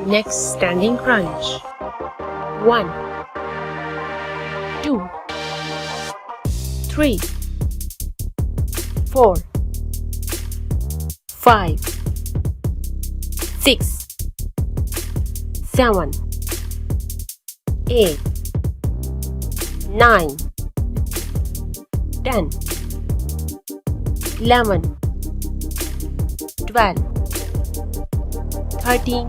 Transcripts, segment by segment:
Next standing crunch. 1, 2, 3, 4, 5, 6, 7, 8, 9, 10, 11, 12, 13,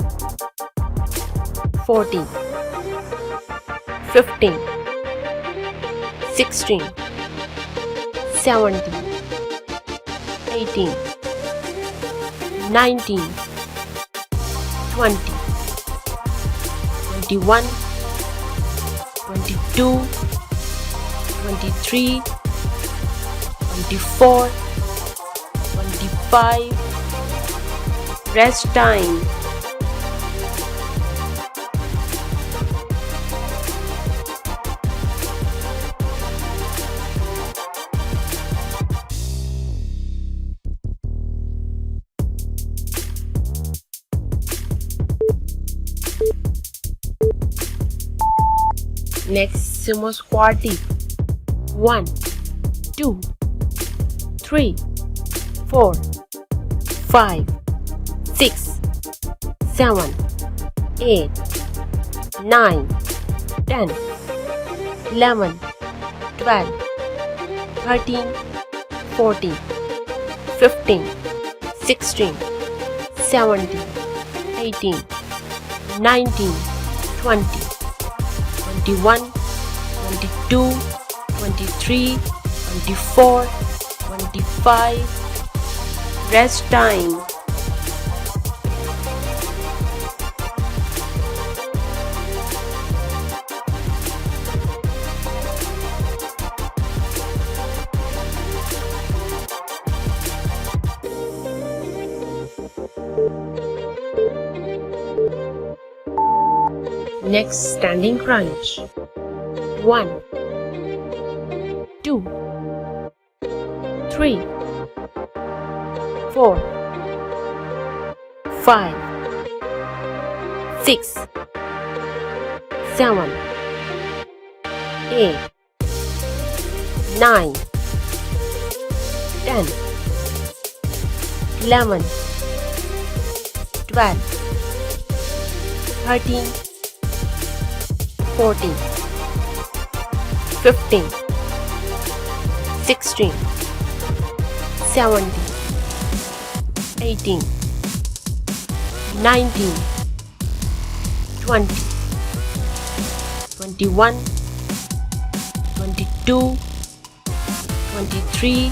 14, 15, 16, 17, 18, 19, 20, 21, 22, 23, 24, 25. Rest time. Next sumo squatty. 1, 2, 3, 4, 5, 6, 7, 8, 9, 10, 11, 12, 13, 14, 15, 16, 17, 18, 19, 20, 21, 22, 23, 24, 25. Rest time. Next standing crunch. 1, 2, 3, 4, 5, 6, 7, 8, 9, 10, 11, 12, 13, 14, 15, 16, 17, 18, 19, 20, 21, 22, 23,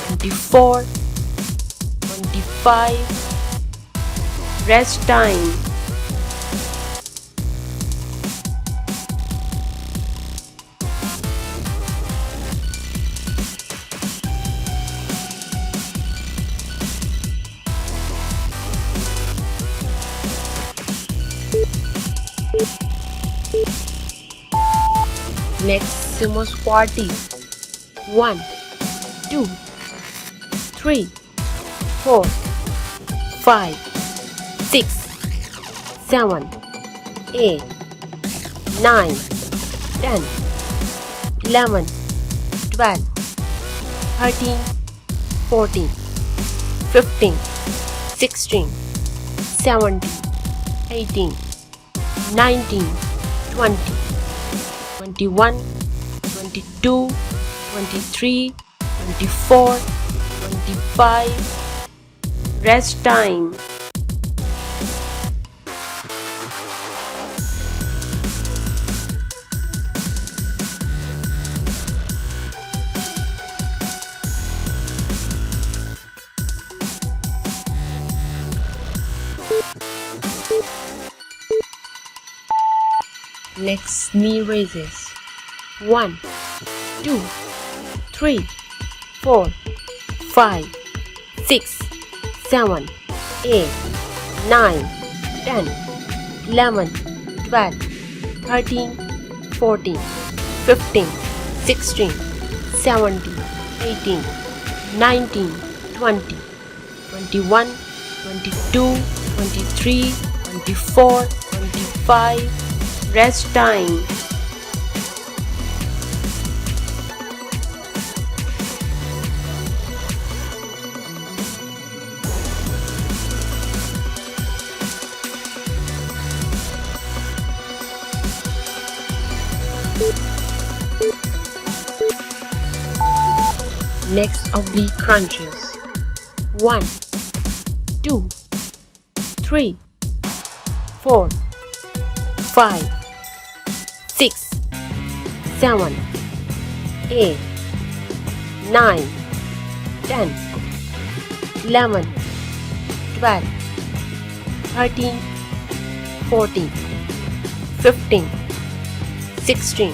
24, 25. Rest time. Next sumo squatty. 1, 2, 3, 4, 5, 6, 7, 8, 9, 10, 11, 12, 13, 14, 15, 16, 17, 18, 19, 20, 21, 22, 23, 24, 25. Rest time. Next knee raises. 1, 2, 3, 4, 5, 6, 7, 8, 9, 10, 11, 12, 13, 14, 15, 16, 17, 18, 19, 20, 21, 22, 23, 24, 25, rest time. Next oblique crunches. 1, 2, 3, 4, 5, 6, 7, 8, 9, 10, 11, 12, 13, 14, 15, 16,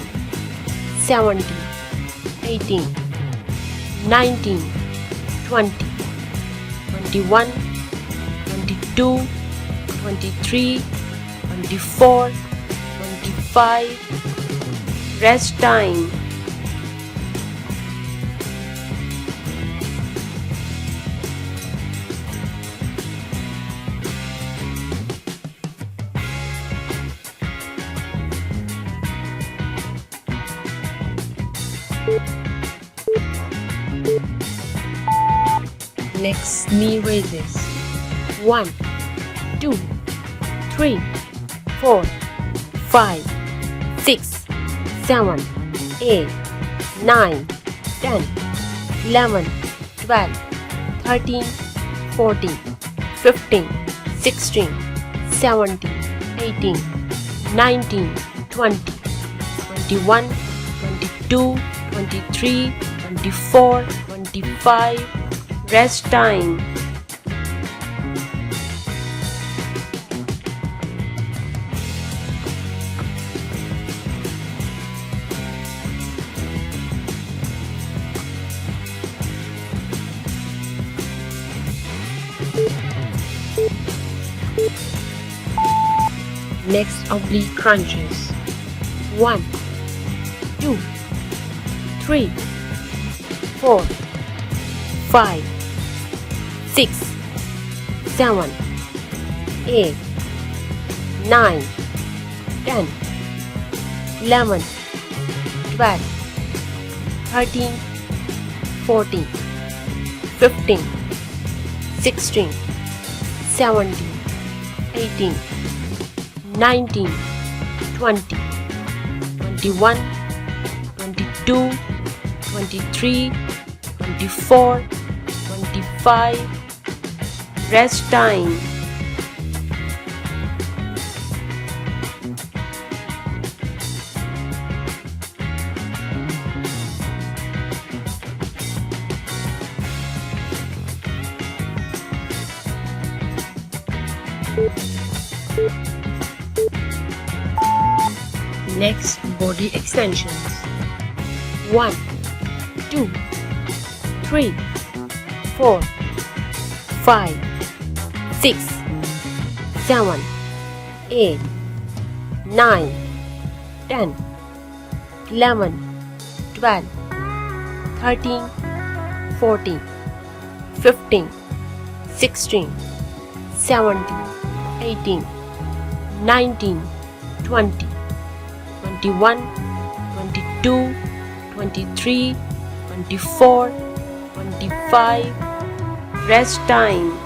17, 18, 19, 20, 21, 22, 23, 24, 25, rest time. Next, knee raises. 1, 2, 3, 4, 5, 6, 7, 8, 9, 10, 11, 12, 13, 14, 15, 16, 17, 18, 19, 20, 21, 22, 23, 24, 25, rest time. Next oblique crunches. 1, 2, 3, 4, 5, 6, 7, 8, 9, 10, 11, 12, 13, 14, 15, 16, 17, 18, 19, 20, 21, 22, 23, 24, 25, rest time. Next, body extensions. 1, 2, 3, 4, 5, 6, 7, 8, 9, 10, 11, 12, 13, 14, 15, 16, 17, 18, 19, 20, 21, 22, 23, 24, 25, rest time.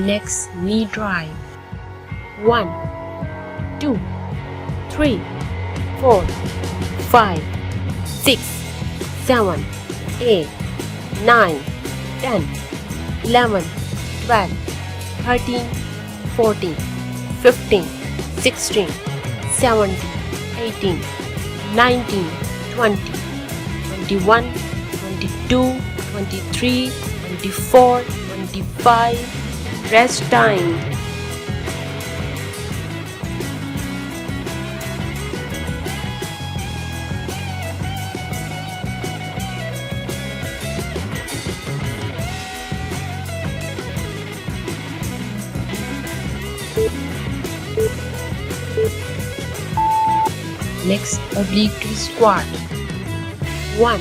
Next, knee drive. 1, 2, 3, 4, 5, 6, 7, 8, 9, 10, 11, 12, 13, 14, 15, 16, 17, 18, 19, 20, 21, 22, 23, 24, 25, rest time. Next, oblique twist squat. 1,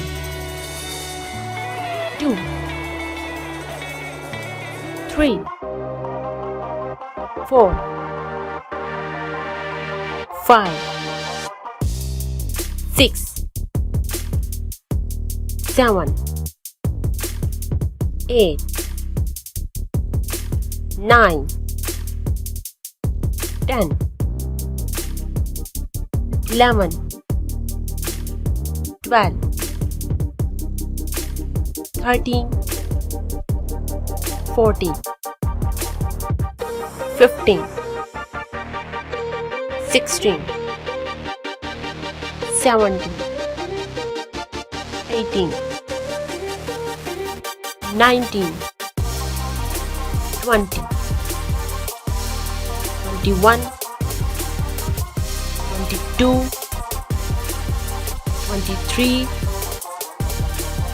2, 3, 4, 5, 6, 7, 8, 9, 10, 11, 12, 13, 14, 15, 16, 17, 18, 19, 20, 21, 22, 23,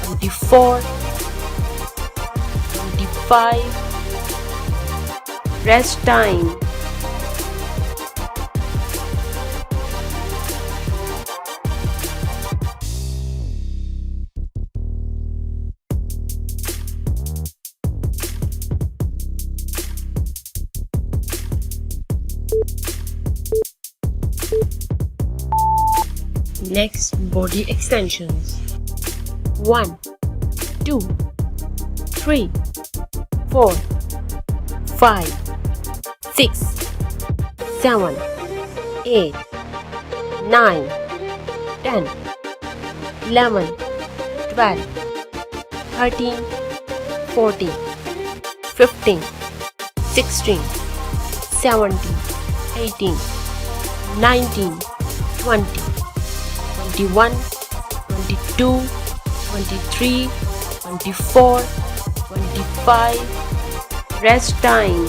24, 25. Rest time. Next, body extensions. 1, 2, 3, 4, 5, 6, 7, 8, 9, 10, 11, 12, 13, 14, 15, 16, 17, 18, 19, 20, 21, 22, 23, 24, 25. Rest time.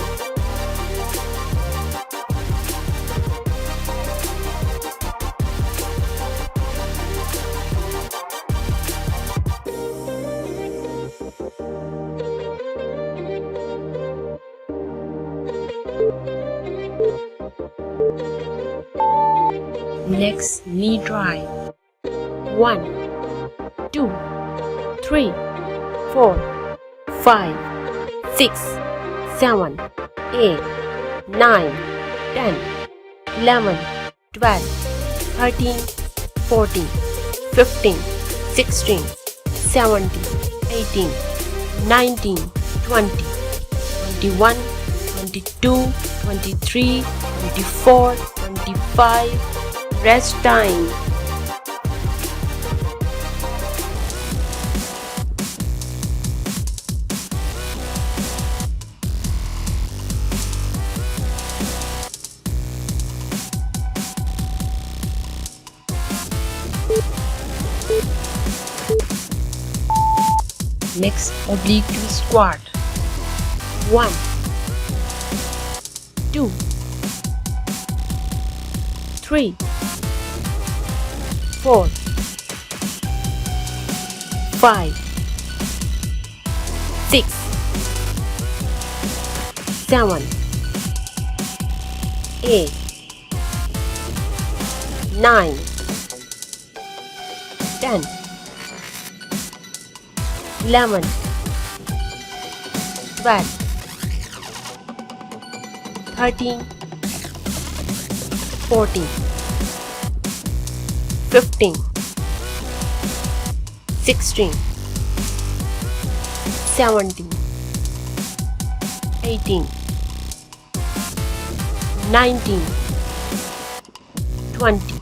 Next, knee drive. 1, 2, 3, 4, 5, 6, 7, 8, 9, 10, 11, 12, 13, 14, 15, 16, 17, 18, 19, 20, 21, 22, 23, 24, 25. Rest time. Next, oblique twist squat. 1, 2, 3, 4, 5, 6, 7, 8, 9, 10, 11, 12, 13, 14, 15, 16, 17, 18, 19, 20,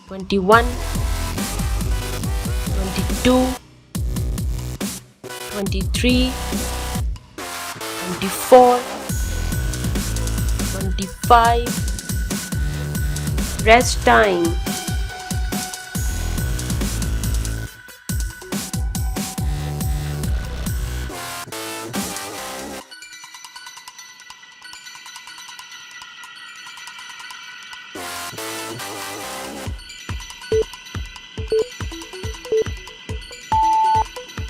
21, 22, 23, 24, 25. Rest time.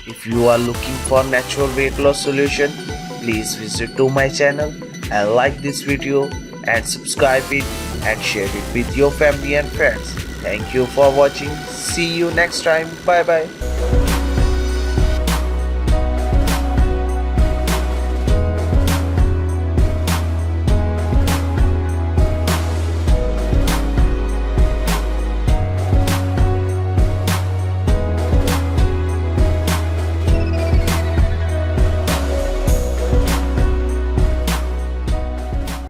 If you are looking for natural weight loss solution, please visit to my channel and like this video and subscribe it and share it with your family and friends. Thank you for watching. See you next time. Bye bye.